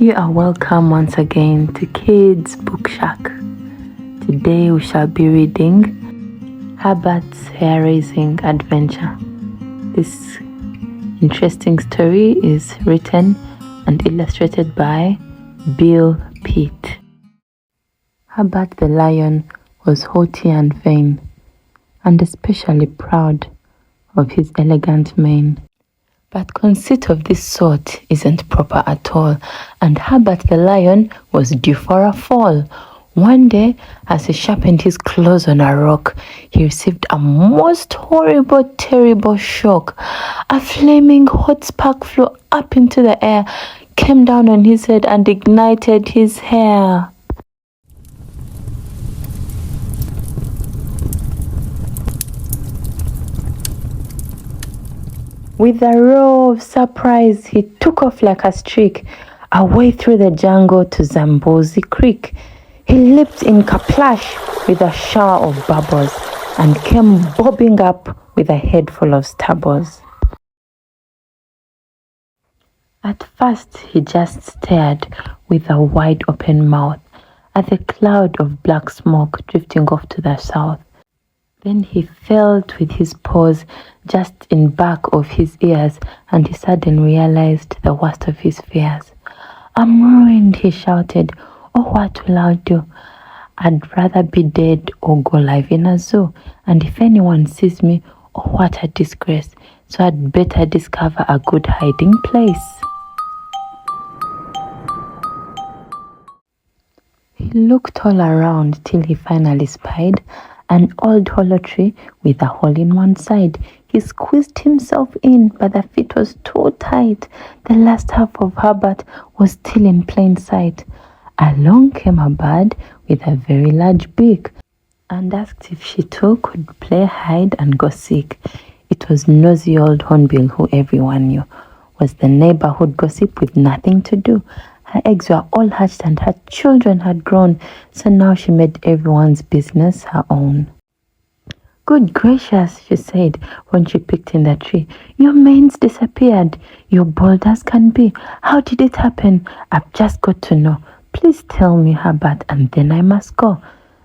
You are welcome once again to Kids'BookShark. Today we shall be reading Hubert's hair-raising adventure. This interesting story is written and illustrated by Peet. Hubert the lion was haughty and vain, and especially proud of his elegant mane. But conceit of this sort isn't proper at all, and Hubert the lion was due for a fall. One day, as he sharpened his claws on a rock, he received a most horrible, terrible shock. A flaming hot spark flew up into the air, came down on his head, and ignited his hair. With a roar of surprise, he took off like a streak, away through the jungle to Zambezi Creek. He leaped in kaplash with a shower of bubbles and came bobbing up with a head full of stubbles. At first, he just stared with a wide open mouth at the cloud of black smoke drifting off to the south. Then he felt with his paws just in back of his ears, and he suddenly realized the worst of his fears. "I'm ruined," he shouted. "Oh, what will I do? I'd rather be dead or go live in a zoo. And if anyone sees me, oh, what a disgrace. So I'd better discover a good hiding place." He looked all around till he finally spied an old hollow tree with a hole in one side. He squeezed himself in, but the fit was too tight. The last half of Hubert was still in plain sight. Along came a bird with a very large beak, and asked if she too could play hide and go seek. It was nosy old Hornbill, who everyone knew was the neighborhood gossip with nothing to do. Her eggs were all hatched and her children had grown, so now she made everyone's business her own. "Good gracious," she said when she peeked in the tree. "Your mane's disappeared. You're bold as can be. How did it happen? I've just got to know. Please tell me, Hubert, and then I must go."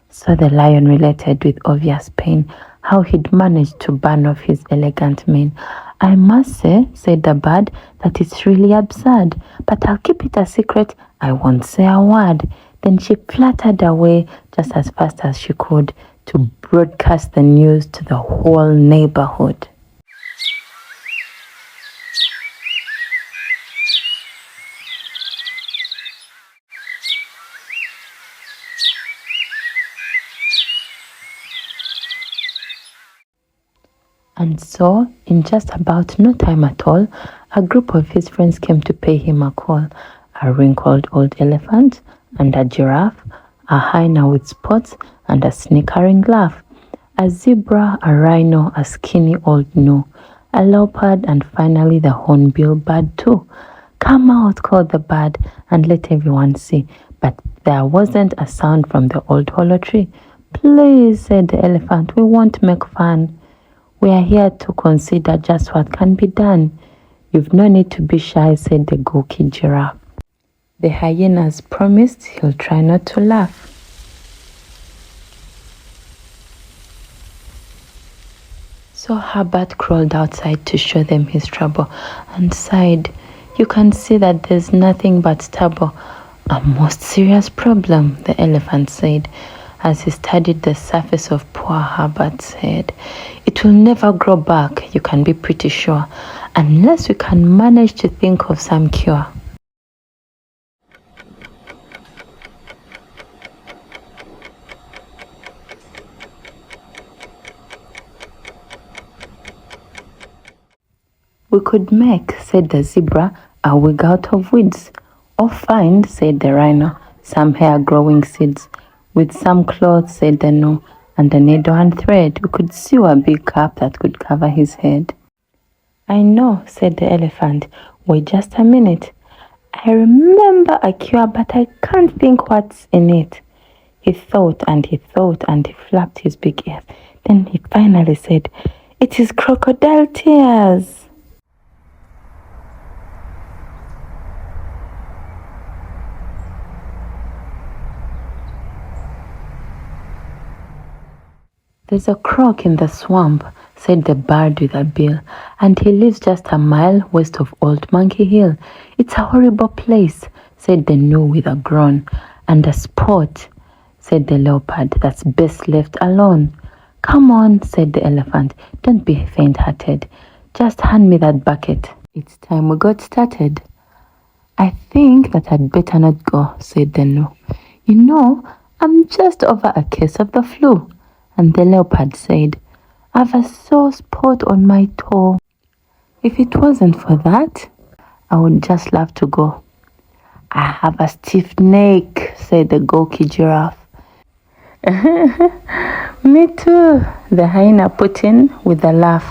So the lion related with obvious pain how he'd managed to burn off his elegant mane. "I must say," said the bird, "that it's really absurd, but I'll keep it a secret. I won't say a word." Then she fluttered away just as fast as she could to broadcast the news to the whole neighborhood. And so, in just about no time at all, a group of his friends came to pay him a call. A wrinkled old elephant, and a giraffe, a hyena with spots, and a snickering laugh, a zebra, a rhino, a skinny old gnu, a leopard, and finally the hornbill bird too. "Come out," called the bird, "and let everyone see." But there wasn't a sound from the old hollow tree. "Please," said the elephant, "we won't make fun. We are here to consider just what can be done." "You've no need to be shy," said the gawky giraffe. The hyenas promised he'll try not to laugh. So Hubert crawled outside to show them his trouble and sighed. "You can see that there's nothing but stubble. A most serious problem," the elephant said, as he studied the surface of poor Hubert's head. "It will never grow back, you can be pretty sure, unless we can manage to think of some cure." "We could make," said the zebra, "a wig out of weeds. Or find," said the rhino, "some hair-growing seeds. With some cloth," said the gnu, "and a needle and thread, we could sew a big cap that could cover his head." "I know," said the elephant. "Wait just a minute. I remember a cure, but I can't think what's in it." He thought and he thought and he flapped his big ears. Then he finally said, "It is crocodile tears." "There's a croc in the swamp," said the bird with a bill, "and he lives just a mile west of Old Monkey Hill." "It's a horrible place," said the gnu with a groan. "And a sport," said the leopard, "that's best left alone." "Come on," said the elephant, "don't be faint-hearted. Just hand me that bucket. It's time we got started." "I think that I'd better not go," said the gnu. "You know, I'm just over a case of the flu." And the leopard said, "I've a sore spot on my toe. If it wasn't for that, I would just love to go." "I have a stiff neck," said the gawky giraffe. "Me too," the hyena put in with a laugh.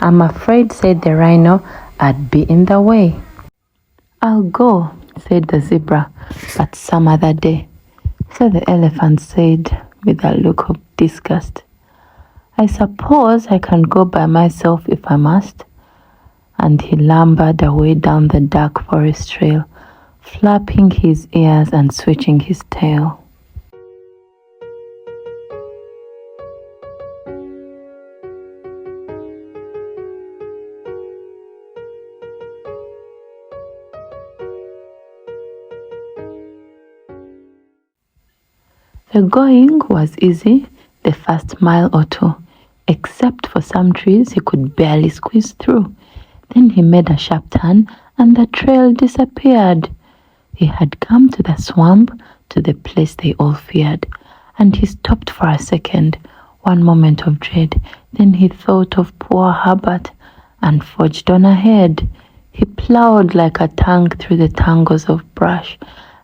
"I'm afraid," said the rhino, "I'd be in the way." "I'll go," said the zebra, "but some other day." So the elephant said with a look of disgust, "I suppose I can go by myself if I must." And he lumbered away down the dark forest trail, flapping his ears and switching his tail. The going was easy the first mile or two, except for some trees he could barely squeeze through. Then he made a sharp turn and the trail disappeared. He had come to the swamp, to the place they all feared, and he stopped for a second, one moment of dread. Then he thought of poor Hubert and forged on ahead. He plowed like a tank through the tangles of brush,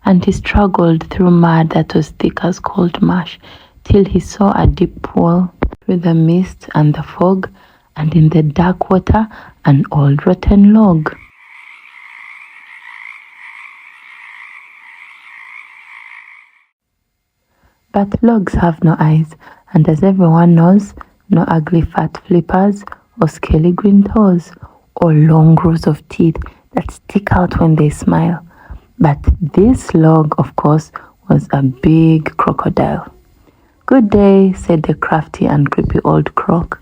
and he struggled through mud that was thick as cold mush, till he saw a deep pool through the mist and the fog, and in the dark water an old rotten log. But logs have no eyes, and as everyone knows, no ugly fat flippers or scaly green toes or long rows of teeth that stick out when they smile. But this log, of course, was a big crocodile. "Good day," said the crafty and creepy old croc,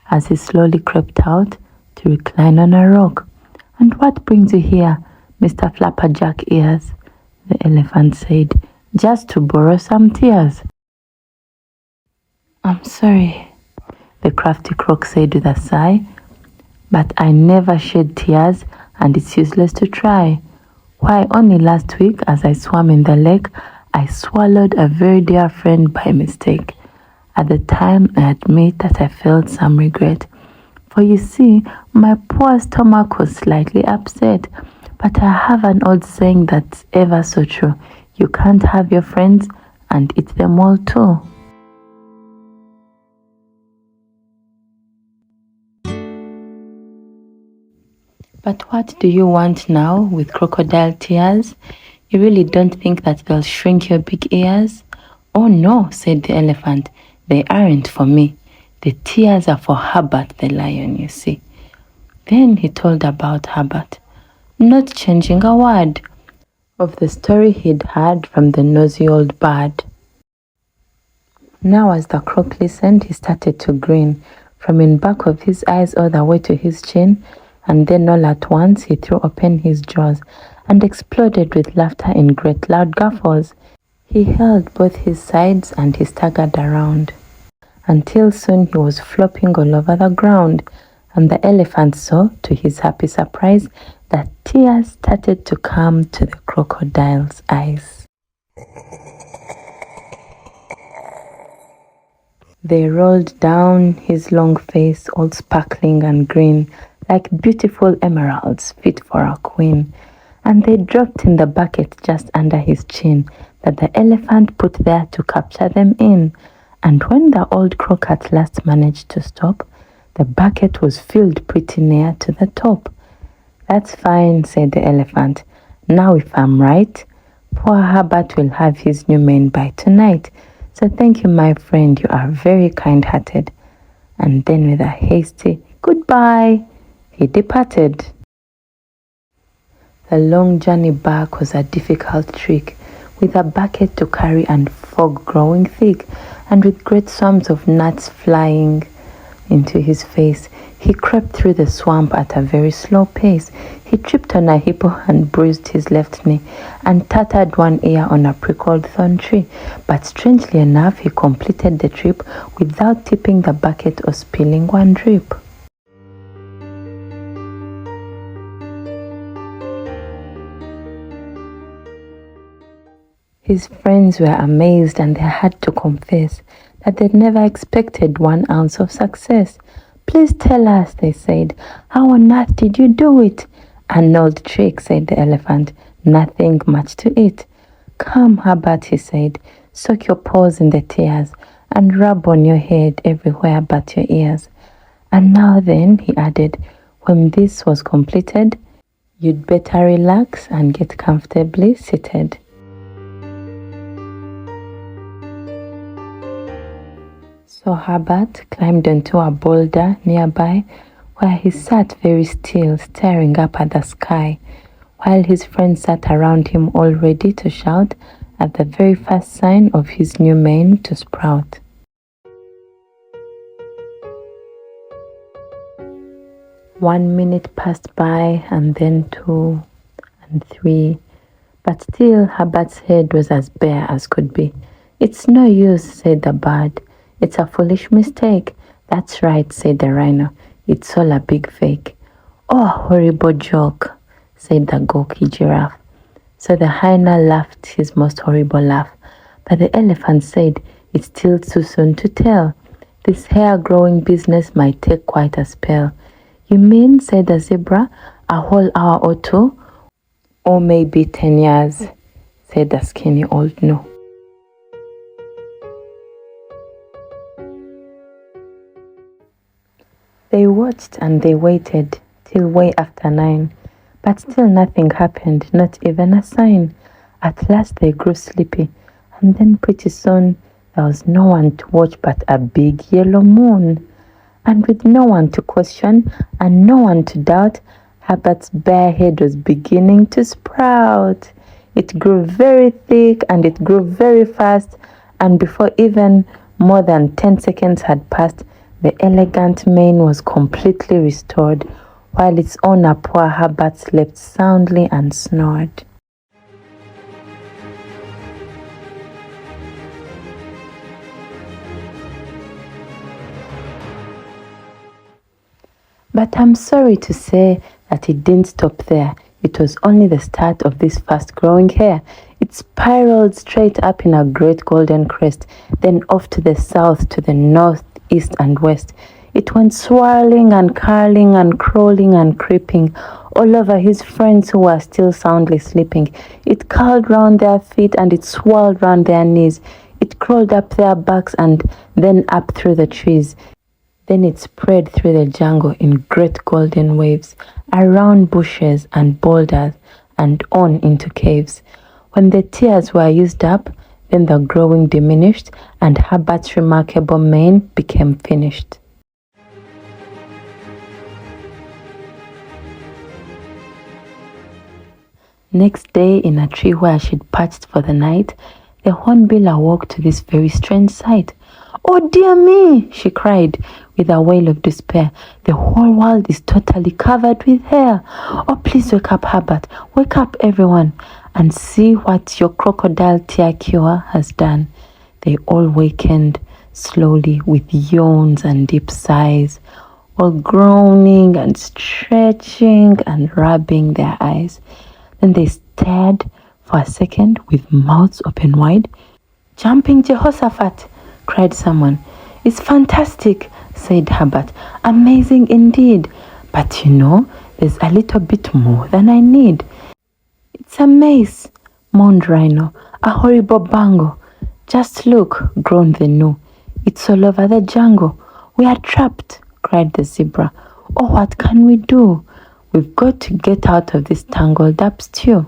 as he slowly crept out to recline on a rock. "And what brings you here, Mr. Flapperjack Ears?" the elephant said. "Just to borrow some tears." "I'm sorry," the crafty croc said with a sigh, "but I never shed tears, and it's useless to try. Why, only last week, as I swam in the lake, I swallowed a very dear friend by mistake. At the time, I admit that I felt some regret. For you see, my poor stomach was slightly upset. But I have an old saying that's ever so true. You can't have your friends and eat them all too." But what do you want now with crocodile tears? You really don't think that they'll shrink your big ears? "Oh no," said the elephant, "they aren't for me. The tears are for Hubert the lion, you see." Then he told about Hubert, not changing a word of the story he'd heard from the nosy old bird. Now as the croc listened, he started to grin, from in back of his eyes all the way to his chin, and then all at once he threw open his jaws and exploded with laughter in great loud guffaws. He held both his sides and he staggered around, until soon he was flopping all over the ground, and the elephant saw, to his happy surprise, that tears started to come to the crocodile's eyes. They rolled down his long face, all sparkling and green, like beautiful emeralds fit for a queen, and they dropped in the bucket just under his chin that the elephant put there to capture them in. And when the old croc at last managed to stop, the bucket was filled pretty near to the top. "That's fine," said the elephant. "Now if I'm right, poor Hubert will have his new mane by tonight. So thank you, my friend, you are very kind-hearted." And then with a hasty "Goodbye," he departed. The long journey back was a difficult trick, with a bucket to carry and fog growing thick, and with great swarms of gnats flying into his face, he crept through the swamp at a very slow pace. He tripped on a hippo and bruised his left knee, and tattered one ear on a pricked thorn tree. But strangely enough, he completed the trip without tipping the bucket or spilling one drip. His friends were amazed, and they had to confess that they'd never expected 1 ounce of success. "Please tell us," they said. "How on earth did you do it?" "An old trick," said the elephant. "Nothing much to it." "Come, Hubert," he said. "Soak your paws in the tears and rub on your head everywhere but your ears. And now then," he added, "when this was completed, you'd better relax and get comfortably seated." So Hubert climbed onto a boulder nearby, where he sat very still, staring up at the sky, while his friends sat around him all ready to shout at the very first sign of his new mane to sprout. One minute passed by, and then 2 and 3, but still Hubert's head was as bare as could be. "It's no use," said the bird. "It's a foolish mistake." "That's right," said the rhino. "It's all a big fake." "Oh, horrible joke," said the gawky giraffe. So the hyena laughed his most horrible laugh. But the elephant said, "It's still too soon to tell. This hair-growing business might take quite a spell." "You mean," said the zebra, "a whole hour or 2? "Or maybe 10 years," said the skinny old gnu. They watched and they waited till way after 9, but still nothing happened, not even a sign. At last they grew sleepy, and then pretty soon there was no one to watch but a big yellow moon. And with no one to question and no one to doubt, Herbert's bare head was beginning to sprout. It grew very thick and it grew very fast, and before even more than 10 seconds had passed, the elegant mane was completely restored, while its owner, poor Hubert, slept soundly and snored. But I'm sorry to say that it didn't stop there. It was only the start of this fast-growing hair. It spiraled straight up in a great golden crest, then off to the south, to the north, east and west. It went swirling and curling and crawling and creeping all over his friends who were still soundly sleeping. It curled round their feet and it swirled round their knees. It crawled up their backs and then up through the trees. Then it spread through the jungle in great golden waves, around bushes and boulders and on into caves. When the tears were used up, then the growing diminished, and Herbert's remarkable mane became finished. Next day, in a tree where she'd perched for the night, the hornbill awoke to this very strange sight. "Oh dear me," she cried with a wail of despair. "The whole world is totally covered with hair. Oh, please wake up, Hubert. Wake up, everyone, and see what your crocodile tear cure has done." They all wakened slowly with yawns and deep sighs, all groaning and stretching and rubbing their eyes. Then they stared for a second with mouths open wide. "Jumping Jehoshaphat!" cried someone. "It's fantastic," said Hubert. "Amazing indeed. But you know, there's a little bit more than I need." "It's a mace," moaned Rhino. "A horrible bangle." "Just look," groaned the gnu. "It's all over the jungle. We are trapped," cried the zebra. "Oh, what can we do? We've got to get out of this tangled up stew."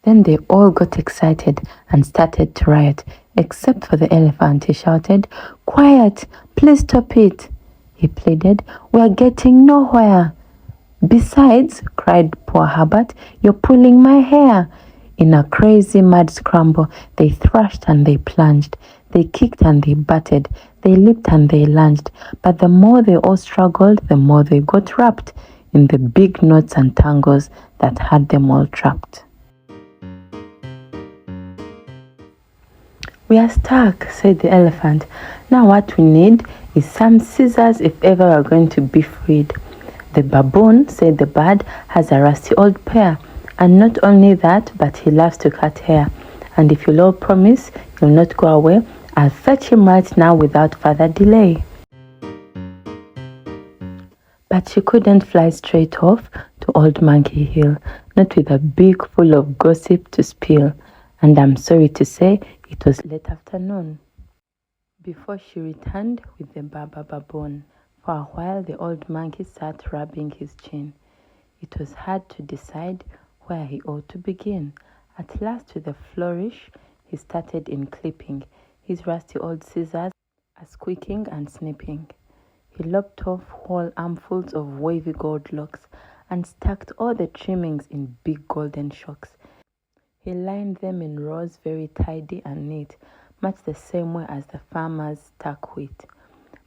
Then they all got excited and started to riot, except for the elephant. He shouted, "Quiet! Please stop it!" he pleaded. "We're getting nowhere." "Besides," cried poor Hubert, "you're pulling my hair." In a crazy mad scramble, they thrashed and they plunged. They kicked and they butted. They leaped and they lunged. But the more they all struggled, the more they got wrapped in the big knots and tangles that had them all trapped. "We are stuck," said the elephant. "Now what we need is some scissors if ever we're going to be freed." "The baboon," said the bird, "has a rusty old pair. And not only that, but he loves to cut hair. And if you'll all promise you'll not go away, I'll fetch him right now without further delay." But she couldn't fly straight off to Old Monkey Hill, not with a beak full of gossip to spill. And I'm sorry to say it was late afternoon before she returned with the Baba Baboon. For a while the old monkey sat rubbing his chin. It was hard to decide where he ought to begin. At last, with a flourish, he started in clipping, his rusty old scissors a squeaking and snipping. He lopped off whole armfuls of wavy gold locks and stacked all the trimmings in big golden shocks. He lined them in rows very tidy and neat, much the same way as the farmers stack wheat.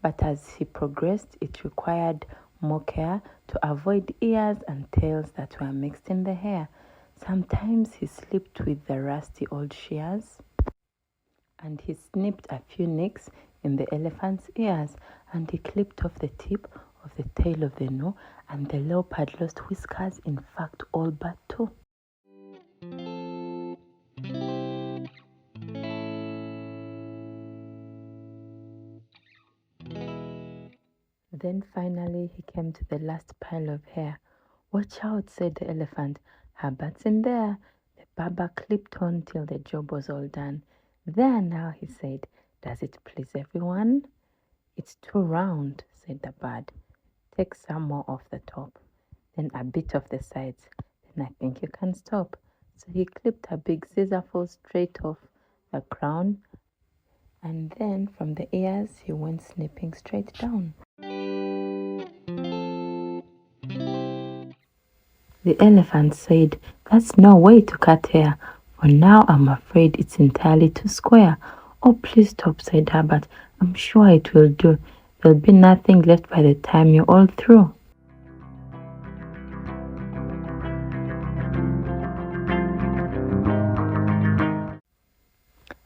But as he progressed, it required more care to avoid ears and tails that were mixed in the hair. Sometimes he slipped with the rusty old shears, and he snipped a few nicks in the elephant's ears, and he clipped off the tip of the tail of the gnu, and the leopard lost whiskers, in fact all but two. Then finally he came to the last pile of hair. "Watch out," said the elephant. "Hubert's in there." The barber clipped on till the job was all done. "There now," he said. "Does it please everyone?" "It's too round," said the bird. "Take some more off the top, then a bit off the sides. Then I think you can stop." So he clipped a big scissorful straight off the crown, and then from the ears he went snipping straight down. The elephant said, "That's no way to cut hair. For now I'm afraid it's entirely too square." "Oh, please stop," said Hubert. "I'm sure it will do. There'll be nothing left by the time you're all through."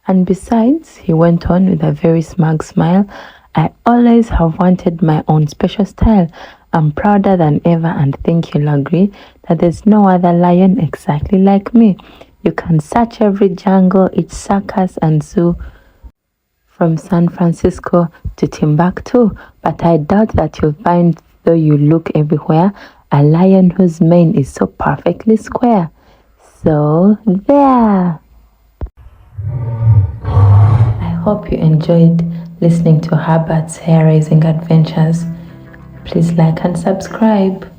"And besides," he went on with a very smug smile, "I always have wanted my own special style. I'm prouder than ever and think you'll agree that there's no other lion exactly like me. You can search every jungle, each circus and zoo, from San Francisco to Timbuktu, but I doubt that you'll find, though you look everywhere, a lion whose mane is so perfectly square. So there." I hope you enjoyed listening to Hubert's hair-raising adventures. Please like and subscribe.